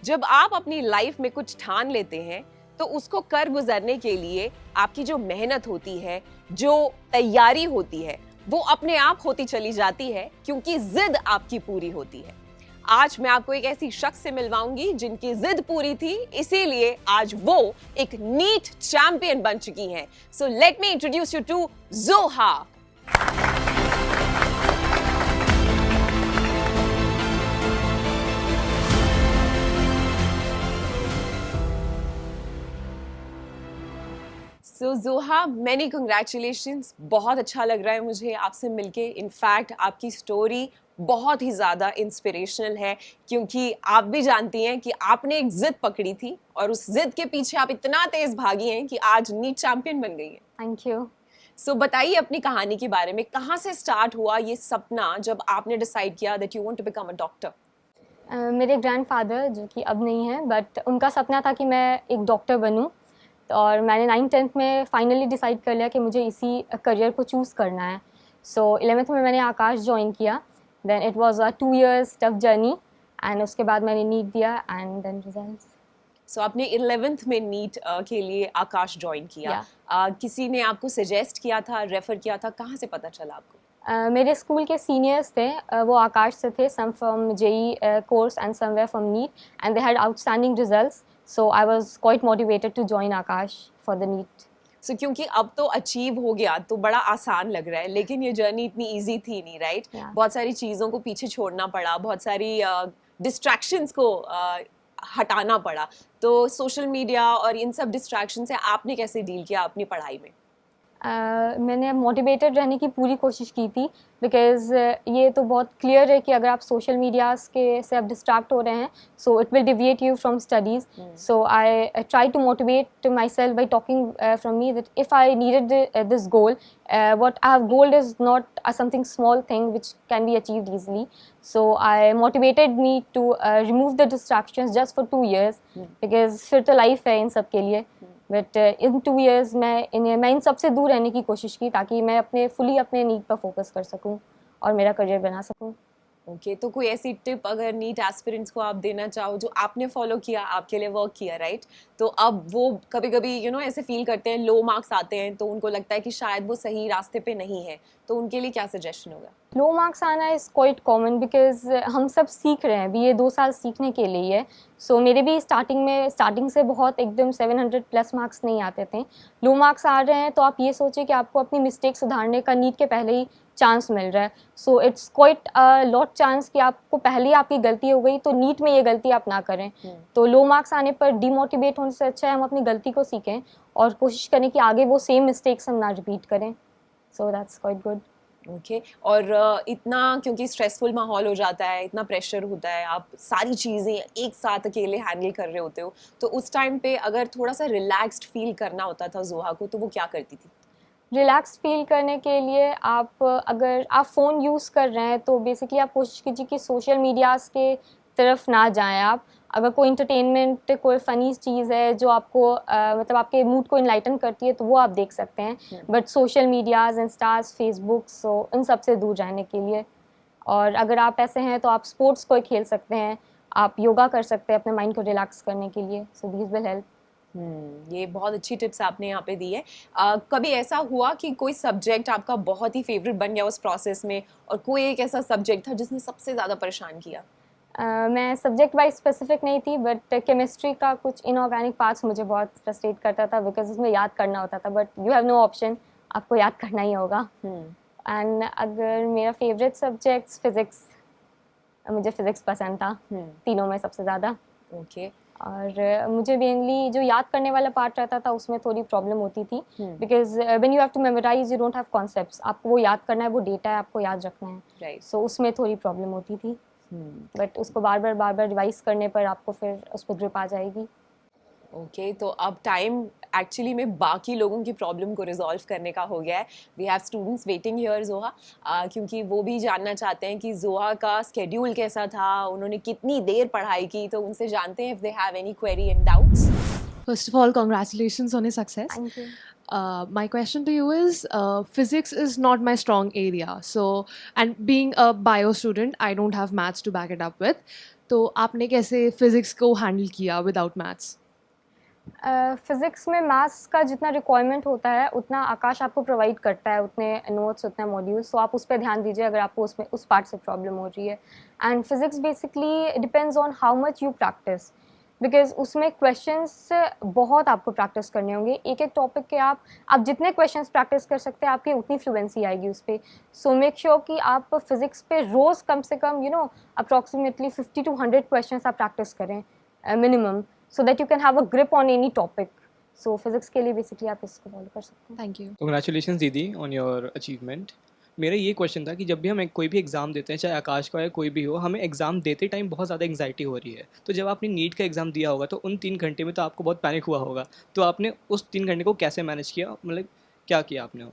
जब आप अपनी लाइफ में कुछ ठान लेते हैं तो उसको कर गुजरने के लिए आपकी जो मेहनत होती है, जो तैयारी होती है, वो अपने आप होती चली जाती है क्योंकि जिद आपकी पूरी होती है। आज मैं आपको एक ऐसी शख्स से मिलवाऊंगी जिनकी जिद पूरी थी, इसीलिए आज वो एक नीट चैंपियन बन चुकी हैं। So let me introduce you to Zoha. So जोहा, मैनी कंग्रेचुलेशंस। बहुत अच्छा लग रहा है मुझे आपसे मिलके। इनफैक्ट आपकी स्टोरी बहुत ही ज़्यादा इंस्पिरेशनल है क्योंकि आप भी जानती हैं कि आपने एक जिद पकड़ी थी और उस जिद के पीछे आप इतना तेज भागी हैं कि आज नीट चैंपियन बन गई हैं। Thank you. सो बताइए अपनी कहानी के बारे में। कहाँ से स्टार्ट हुआ ये सपना जब आपने डिसाइड किया that you want to become a doctor? मेरे ग्रैंडफादर जो कि अब नहीं है, बट उनका सपना था कि मैं एक डॉक्टर बनूं, और मैंने 9th-10th में फाइनली डिसाइड कर लिया कि मुझे इसी करियर को चूज़ करना है। सो 11th में मैंने आकाश ज्वाइन किया। Then it was a 2 years tough journey, and उसके बाद मैंने नीट दिया एंड देन रिजल्ट्स। सो आपने 11th में नीट के लिए आकाश ज्वाइन किया। किसी ने आपको सजेस्ट किया था, रेफर किया था, कहाँ से पता चला आपको? मेरे स्कूल के सीनियर्स थे, वो आकाश से थे, some from JEE course and somewhere from NEET, and they had outstanding results, so I was quite motivated to join Aakash for the NEET. So क्योंकि अब तो अचीव हो गया तो बड़ा आसान लग रहा है, लेकिन ये जर्नी इतनी इजी थी नहीं, राइट? बहुत सारी चीज़ों को पीछे छोड़ना पड़ा, बहुत सारी डिस्ट्रैक्शंस को हटाना पड़ा। तो सोशल मीडिया और इन सब डिस्ट्रैक्शन से आपने कैसे डील किया अपनी पढ़ाई में? मैंने मोटिवेटेड रहने की पूरी कोशिश की थी, बिकॉज़ ये तो बहुत क्लियर है कि अगर आप सोशल मीडियाज़ के से आप डिस्ट्रैक्ट हो रहे हैं, so it will deviate you from studies. So I try to motivate myself by talking from me that if I needed this goal, what I have goal is not something small thing which can be achieved easily. So I motivated me to remove the distractions just for 2 years, because फिर तो life है इन सब के लिए। But in 2 years मैं इन सब से दूर रहने की कोशिश की ताकि मैं अपने नीट पर फोकस कर सकूं और मेरा करियर बना सकूं। ओके, तो कोई ऐसी टिप अगर नीट एस्पिरेंट्स को आप देना चाहो जो आपने फॉलो किया, आपके लिए वर्क किया, राइट? तो अब वो कभी कभी ऐसे फील करते हैं, लो मार्क्स आते हैं तो उनको लगता है कि शायद वो सही रास्ते पे नहीं है, तो उनके लिए क्या सजेशन होगा? लो मार्क्स आना इज़ क्वाइट कॉमन, बिकॉज हम सब सीख रहे हैं अभी, ये 2 साल सीखने के लिए है। सो मेरे भी स्टार्टिंग से बहुत एकदम 700+ मार्क्स नहीं आते थे। लो मार्क्स आ रहे हैं तो आप ये सोचिए कि आपको अपनी मिस्टेक सुधारने का नीट के पहले ही चांस मिल रहा है। So it's quite lot chance कि आपको पहले ही आपकी गलती हो गई तो नीट में ये गलती आप ना करें। तो लो मार्क्स आने पर डिमोटिवेट होने से अच्छा है हम अपनी गलती को सीखें और कोशिश करें कि आगे वो सेम मिस्टेक्स हम ना रिपीट करें। So that's quite good. Okay, और इतना क्योंकि स्ट्रेसफुल माहौल हो जाता है, इतना प्रेशर होता है, आप सारी चीज़ें एक साथ अकेले हैंडल कर रहे होते हो, तो उस टाइम पे अगर थोड़ा सा रिलैक्स्ड फील करना होता था जोहा को, तो वो क्या करती थी? रिलैक्स फील करने के लिए अगर आप फ़ोन यूज़ कर रहे हैं तो बेसिकली आप कोशिश कीजिए कि सोशल मीडियाज़ के तरफ ना जाएं आप। अगर कोई इंटरटेनमेंट, कोई फ़नी चीज़ है जो आपको मतलब आपके मूड को इनलाइटन करती है तो वो आप देख सकते हैं, but social medias, instas, Facebook, so इन सब से दूर रहने के लिए। और अगर आप ऐसे हैं तो आप स्पोर्ट्स को खेल सकते हैं, आप योगा कर सकते हैं अपने माइंड को रिलैक्स करने के लिए। So these will help. ये बहुत अच्छी टिप्स आपने यहाँ पे दी है। कभी ऐसा हुआ कि कोई सब्जेक्ट आपका बहुत ही फेवरेट बन गया उस प्रोसेस में, और कोई एक ऐसा सब्जेक्ट था जिसने सबसे ज़्यादा परेशान किया? मैं सब्जेक्ट वाइज स्पेसिफिक नहीं थी, बट केमिस्ट्री का कुछ इनऑर्गेनिक पार्ट्स मुझे बहुत फ्रस्ट्रेट करता था, बिकॉज उसमें याद करना होता था, but you have no option, आपको याद करना ही होगा। एंड अगर मेरा फेवरेट सब्जेक्ट फिज़िक्स, मुझे फिज़िक्स पसंद था तीनों में सबसे ज़्यादा। ओके। और मुझे मेनली जो याद करने वाला पार्ट रहता था उसमें थोड़ी प्रॉब्लम होती थी, because when you have to memorise, you don't have concepts, आपको वो याद करना है, वो डेटा है, आपको याद रखना है, राइट। सो उसमें थोड़ी प्रॉब्लम होती थी, बट उसको बार बार रिवाइज करने पर आपको फिर उस पर ग्रिप आ जाएगी। ओके, तो अब टाइम एक्चुअली में बाकी लोगों की प्रॉब्लम को रिजॉल्व करने का हो गया है। We have students waiting here Zoha, क्योंकि वो भी जानना चाहते हैं कि जोहा का स्केड्यूल कैसा था, उन्होंने कितनी देर पढ़ाई की, तो उनसे जानते हैं if they have any query and doubts. First of all, congratulations on your success. Thank you. My question to you is, physics is not my strong area. So, and being a bio student, I don't have maths to back it up with. तो आपने कैसे physics को handle किया without maths? Physics में maths का जितना requirement होता है उतना आकाश आपको प्रोवाइड करता है, उतने नोट्स, उतने मॉड्यूल्स, तो आप उस पर ध्यान दीजिए अगर आपको उसमें उस पार्ट से प्रॉब्लम हो रही है। And physics basically depends on how much you practice, because उसमें क्वेश्चंस बहुत आपको प्रैक्टिस करने होंगे। एक एक टॉपिक के आप जितने क्वेश्चंस प्रैक्टिस कर सकते हैं आपकी उतनी फ्लुएंसी आएगी उस पर। सो मेक श्योर कि आप फिज़िक्स पे रोज़ कम से कम अप्रॉक्सीमेटली 50 to 100 क्वेश्चंस आप प्रैक्टिस करें minimum, so that you can have a grip on any topic. So physics के लिए basically आप इसको follow कर सकते हैं। Thank you. कंग्रेचुलेशन दीदी ऑन योर अचीवमेंट। मेरा ये क्वेश्चन था कि जब भी हम कोई भी एग्ज़ाम देते हैं, चाहे आकाश का या कोई भी हो, हमें एग्ज़ाम देते टाइम बहुत ज़्यादा एंग्जाइटी हो रही है। तो जब आपने नीट का एग्ज़ाम दिया होगा तो उन 3 घंटे में तो आपको बहुत पैनिक हुआ होगा, तो आपने उस 3 घंटे को कैसे मैनेज किया, मतलब क्या किया आपने?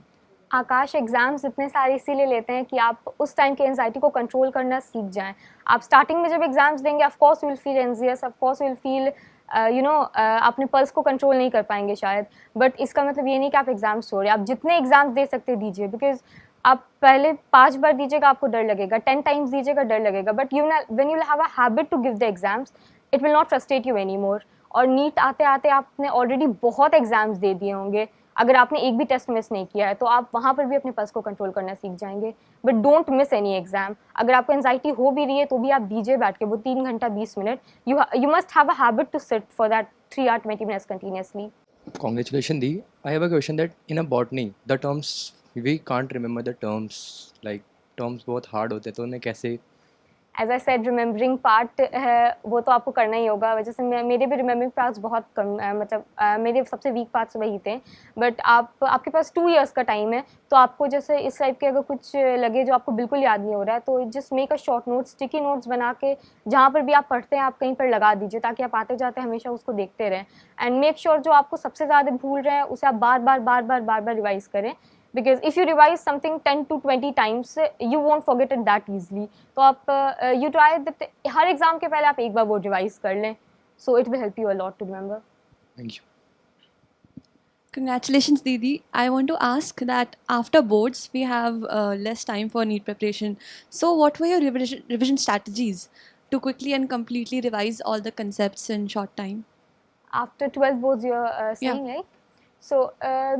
आकाश एग्ज़ाम्स इतने सारे इसीलिए लेते हैं कि आप उस टाइम की एंजाइटी को कंट्रोल करना सीख जाएं। आप स्टार्टिंग में जब एग्ज़ाम्स देंगे of course you will feel anxious, of course you will feel अपने पल्स को कंट्रोल नहीं कर पाएंगे शायद, बट इसका मतलब ये नहीं कि आप एग्ज़ाम्स छोड़िए। आप जितने एग्ज़ाम्स दे सकते दीजिए, बिकॉज आप पहले 5 बार दीजिएगा आपको डर लगेगा, 10 टाइम्स दीजिएगा डर लगेगा, but when you have a habit to give the exams it will not frustrate you any more. और नीट आते आते आपने ऑलरेडी बहुत एग्ज़ाम्स दे दिए होंगे, अगर आपने एक भी टेस्ट मिस नहीं किया है तो आप वहाँ पर भी अपने पल्स को कंट्रोल करना सीख जाएंगे। But don't miss any exam. अगर आपको एंजाइटी हो भी रही है तो भी आप दीजिए बैठ के वो 3 घंटा 20 minute. You must have a habit to sit for that 3 hour 20 minutes continuously. Congratulations, Dee. I have a question that in a botany, the terms we can't remember the terms, like terms बहुत hard होते हैं, तो उन्हें कैसे? As I said remembering part है वो तो आपको करना ही होगा। वजह से मेरे भी रिमेम्बरिंग पार्ट्स बहुत कम मेरे सबसे वीक पार्ट्स वही थे। बट आपके पास 2 years का टाइम है, तो आपको जैसे इस टाइप के अगर कुछ लगे जो आपको बिल्कुल याद नहीं हो रहा है तो just make a short notes, sticky notes बना के जहाँ पर भी आप पढ़ते हैं आप कहीं पर लगा दीजिए, ताकि आप आते जाते हमेशा उसको देखते रहें। एंड मेक श्योर जो आपको सबसे ज़्यादा भूल रहे हैं उसे आप बार बार रिवाइज करें, because if you revise something 10 to 20 times you won't forget it that easily. तो आप you try that her exam के पहले आप एक बार वो रिवाइज कर लें, so it will help you a lot to remember. Thank you. Congratulations, Didi. I want to ask that after boards, we have less time for NEET preparation. So, what were your revision strategies to quickly and completely revise all the concepts in short time? After 12 boards you're saying, Yeah. right? So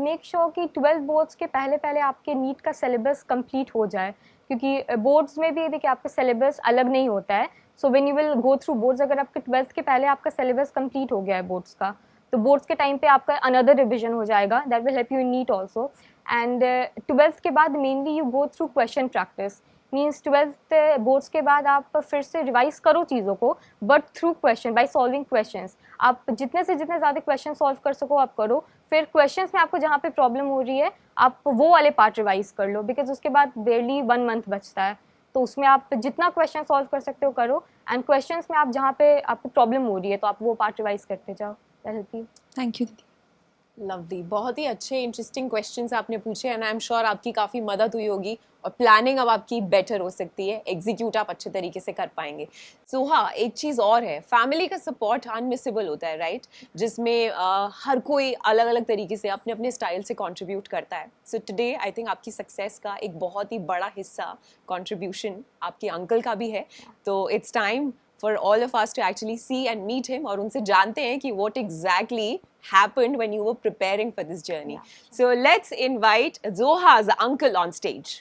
make sure कि 12 boards के पहले आपके NEET का syllabus complete हो जाए, क्योंकि boards में भी देखिए आपका सिलेबस अलग नहीं होता है। So when you will go through boards, अगर आपके 12th के पहले आपका सिलेबस कंप्लीट हो गया है बोर्ड्स का, तो बोर्ड्स के टाइम पे आपका अनदर रिविजन हो जाएगा, that will help you in NEET also. And 12th के बाद mainly you go through question practice, means 12th boards के बाद आप फिर से रिवाइज करो चीज़ों को, but through question, by solving questions. आप जितने से जितने ज़्यादा क्वेश्चन सॉल्व कर सको आप करो, फिर क्वेश्चंस में आपको जहाँ पे प्रॉब्लम हो रही है आप वो वाले पार्ट रिवाइज कर लो, बिकॉज उसके बाद बेयरली 1 month बचता है, तो उसमें आप जितना क्वेश्चन सॉल्व कर सकते हो करो। एंड क्वेश्चंस में आप जहाँ पे आपको प्रॉब्लम हो रही है तो आप वो पार्ट रिवाइज करते जाओ, that help you. Thank you, Didi. Lovely, बहुत ही अच्छे इंटरेस्टिंग क्वेश्चंस आपने पूछे एंड आई एम श्योर आपकी काफ़ी मदद हुई होगी और प्लानिंग अब आपकी बेटर हो सकती है, एग्जीक्यूट आप अच्छे तरीके से कर पाएंगे। सो हाँ, एक चीज़ और है, फैमिली का सपोर्ट अनमिसेबल होता है, राइट? जिसमें हर कोई अलग अलग तरीके से अपने अपने स्टाइल से कंट्रीब्यूट करता है। सो टुडे आई थिंक आपकी सक्सेस का एक बहुत ही बड़ा हिस्सा कंट्रीब्यूशन आपके अंकल का भी है। तो it's time for all of us to actually see and meet him और उनसे जानते हैं कि what exactly happened when you were preparing for this journey. So let's invite Zoha's uncle on stage.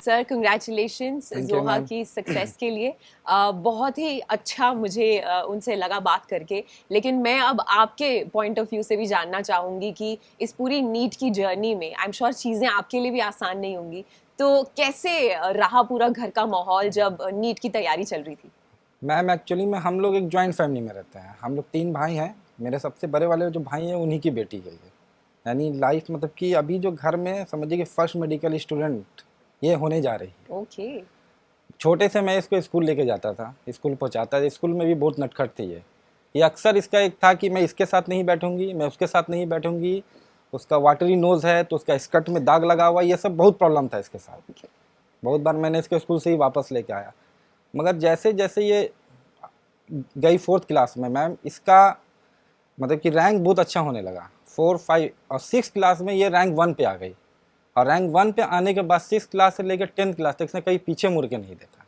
Sir congratulations जोहा की success के लिए। बहुत ही अच्छा मुझे उनसे लगा बात करके, लेकिन मैं अब आपके पॉइंट ऑफ व्यू से भी जानना चाहूँगी कि इस पूरी नीट की जर्नी में आई एम श्योर चीज़ें आपके लिए भी आसान नहीं होंगी, तो कैसे रहा पूरा घर का माहौल जब नीट की तैयारी चल रही थी? मैम एक्चुअली में हम लोग एक जॉइंट फैमिली में रहते हैं, हम लोग 3 भाई हैं। मेरे सबसे बड़े वाले जो भाई हैं उन्हीं की बेटी है ये, यानी लाइफ मतलब कि अभी जो घर में समझिए कि फर्स्ट मेडिकल स्टूडेंट ये होने जा रही है। ओके। छोटे से मैं इसको स्कूल लेके जाता था, स्कूल पहुंचाता था, स्कूल में भी बहुत नटखट थी ये अक्सर इसका एक था कि मैं इसके साथ नहीं बैठूंगी, मैं उसके साथ नहीं बैठूंगी, उसका वाटरी नोज़ है तो उसका स्कर्ट में दाग लगा हुआ, ये सब बहुत प्रॉब्लम था इसके साथ। बहुत बार मैंने इसके स्कूल से ही वापस लेके आया, मगर जैसे जैसे ये गई 4th क्लास में मैम इसका मतलब कि रैंक बहुत अच्छा होने लगा। 4, 5 और 6 क्लास में ये रैंक 1 पे आ गई। और रैंक 1 पे आने के बाद 6th क्लास से लेकर 10th क्लास तक इसने कहीं पीछे मुड़ के नहीं देखा।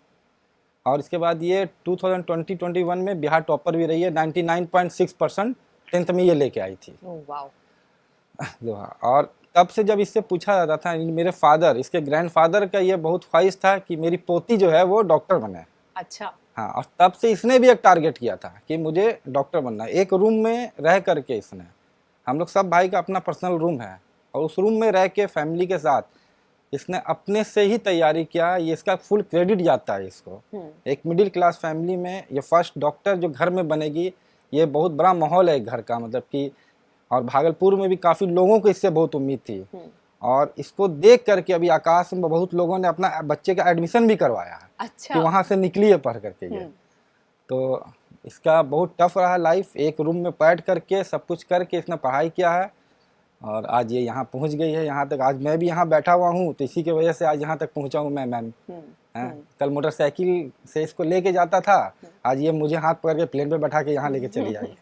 और इसके बाद ये 2020-21 में बिहार टॉपर भी रही है, 99.6% 10th में ये लेके आई थी। Oh wow. और तब से जब इससे पूछा जाता था, मेरे फादर, इसके ग्रैंडफादर का ये बहुत ख्वाहिश था कि मेरी पोती जो है वो डॉक्टर बने। अच्छा। हाँ, और तब से इसने भी एक टारगेट किया था कि मुझे डॉक्टर बनना है। एक रूम में रह करके इसने, हम लोग सब भाई का अपना पर्सनल रूम है, और उस रूम में रह के फैमिली के साथ इसने अपने से ही तैयारी किया। ये इसका फुल क्रेडिट जाता है इसको। एक मिडिल क्लास फैमिली में ये फर्स्ट डॉक्टर जो घर में बनेगी, ये बहुत बड़ा माहौल है घर का, मतलब कि, और भागलपुर में भी काफ़ी लोगों को इससे बहुत उम्मीद थी। और इसको देख करके अभी आकाश में बहुत लोगों ने अपना बच्चे का एडमिशन भी करवाया है। अच्छा। कि वहाँ से निकली है पढ़ करके ये। तो इसका बहुत टफ रहा लाइफ, एक रूम में बैठ करके सब कुछ करके इसने पढ़ाई किया है, और आज ये यहाँ पहुँच गई है। यहाँ तक आज मैं भी यहाँ बैठा हुआ हूँ, तो इसी की वजह से आज यहाँ तक पहुँचा हूँ मैं, मैम। कल मोटरसाइकिल से इसको लेके जाता था, आज ये मुझे हाथ पकड़ के प्लेन पे बैठा के यहाँ लेके चली आई।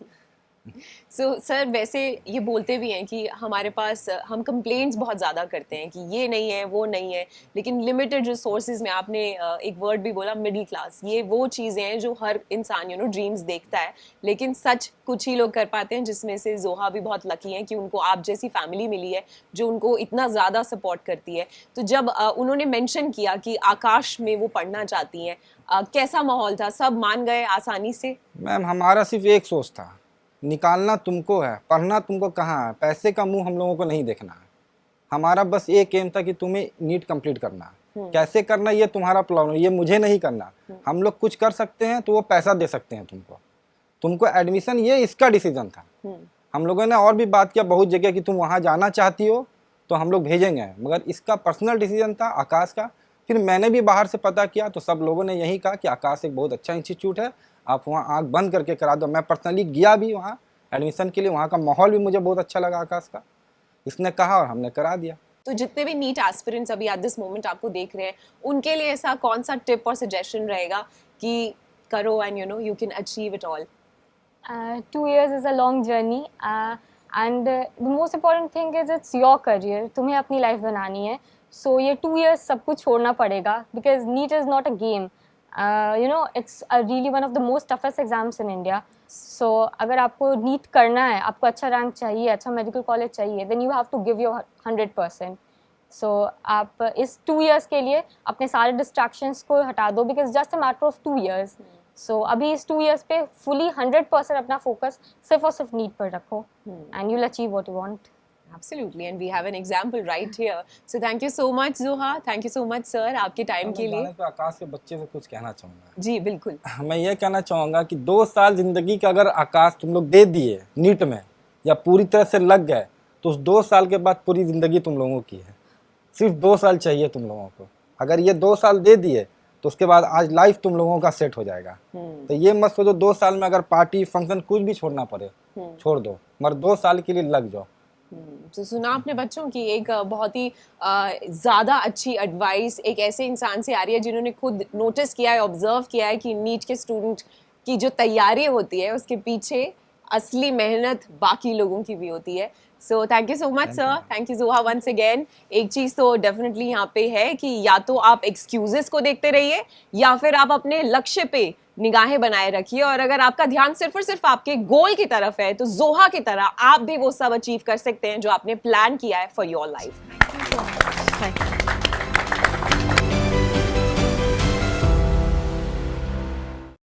सो सर, वैसे ये बोलते भी हैं कि हमारे पास, हम कंप्लेंट्स बहुत ज़्यादा करते हैं कि ये नहीं है, वो नहीं है, लेकिन लिमिटेड रिसोर्सेज में, आपने एक वर्ड भी बोला, मिडिल क्लास, ये वो चीज़ें हैं जो हर इंसान ड्रीम्स देखता है, लेकिन सच कुछ ही लोग कर पाते हैं, जिसमें से जोहा भी बहुत लकी हैं कि उनको आप जैसी फैमिली मिली है जो उनको इतना ज़्यादा सपोर्ट करती है। तो जब उन्होंने मेंशन किया कि आकाश में वो पढ़ना चाहती हैं, कैसा माहौल था? सब मान गए आसानी से? मैम, हमारा सिर्फ एक सोच था, निकालना तुमको है, पढ़ना तुमको कहाँ है, पैसे का मुंह हम लोगों को नहीं देखना है। हमारा बस एक एम था कि तुम्हें नीट कंप्लीट करना है। कैसे करना ये तुम्हारा प्रॉब्लम, ये मुझे नहीं करना। हम लोग कुछ कर सकते हैं तो वो पैसा दे सकते हैं तुमको एडमिशन, ये इसका डिसीजन था। हम लोगों ने और भी बात किया बहुत जगह कि तुम वहाँ जाना चाहती हो तो हम लोग भेजेंगे, मगर इसका पर्सनल डिसीजन था आकाश का। फिर मैंने भी बाहर से पता किया तो सब लोगों ने यही कहा कि आकाश एक बहुत अच्छा इंस्टीट्यूट है, आप वहाँ आँख बंद करके करा दो। मैं पर्सनली गया भी वहाँ एडमिशन के लिए, वहाँ का माहौल भी मुझे बहुत अच्छा लगा आकाश का। इसने कहा और हमने करा दिया। तो जितने भी नीट एस्पिरेंट्स अभी एट दिस मोमेंट आपको देख रहे हैं, उनके लिए ऐसा कौन सा टिप और सजेशन रहेगा कि करो and you can achieve it all? 2 years is a long journey, and the most important thing is it's your career. तुम्हें अपनी लाइफ बनानी है, so ये 2 years सब कुछ छोड़ना पड़ेगा, because NEET is not a game. It's really one of the most toughest exams in India. So अगर आपको NEET करना है, आपको अच्छा रैंक चाहिए, अच्छा मेडिकल कॉलेज चाहिए, then you have to give your 100%. So आप इस 2 years के लिए अपने सारे distractions को हटा दो, because just a matter of 2 years. So अभी इस 2 years पे fully 100% अपना focus सिर्फ और सिर्फ NEET पर रखो, and you'll achieve what you want. Absolutely, and we have an example right here. So thank you so much Zoha, thank you so much sir आपके टाइम के लिए। पे आकाश के बच्चे से कुछ कहना चाहूँगा। जी बिल्कुल। मैं ये कहना चाहूँगा कि 2 साल ज़िंदगी का अगर आकाश तुम लोग दे दिए नीट में, या पूरी तरह से लग गए, तो उस 2 साल के बाद पूरी ज़िंदगी तुम लोगों की है। सिर्फ 2 साल चाहिए तुम लोगों को। अगर ये 2 साल दे दिए तो उसके बाद आज लाइफ तुम लोगों का सेट हो जाएगा। तो ये मत सोचो 2 साल में अगर पार्टी फंक्शन कुछ भी छोड़ना पड़े, छोड़ दो, मगर 2 साल के लिए लग जाओ। तो सुना आपने बच्चों की एक बहुत ही ज़्यादा अच्छी एडवाइस एक ऐसे इंसान से आ रही है जिन्होंने खुद नोटिस किया है, ऑब्जर्व किया है कि नीट के स्टूडेंट की जो तैयारी होती है उसके पीछे असली मेहनत बाकी लोगों की भी होती है। So thank you so much sir, thank you जोहा वंस अगेन। एक चीज़ तो डेफिनेटली यहाँ पे है कि या तो आप एक्सक्यूजेस को देखते रहिए या फिर आप अपने लक्ष्य पे निगाहें बनाए रखिए, और अगर आपका ध्यान सिर्फ और सिर्फ आपके गोल की तरफ है तो जोहा की तरह आप भी वो सब अचीव कर सकते हैं जो आपने प्लान किया है फॉर योर लाइफ।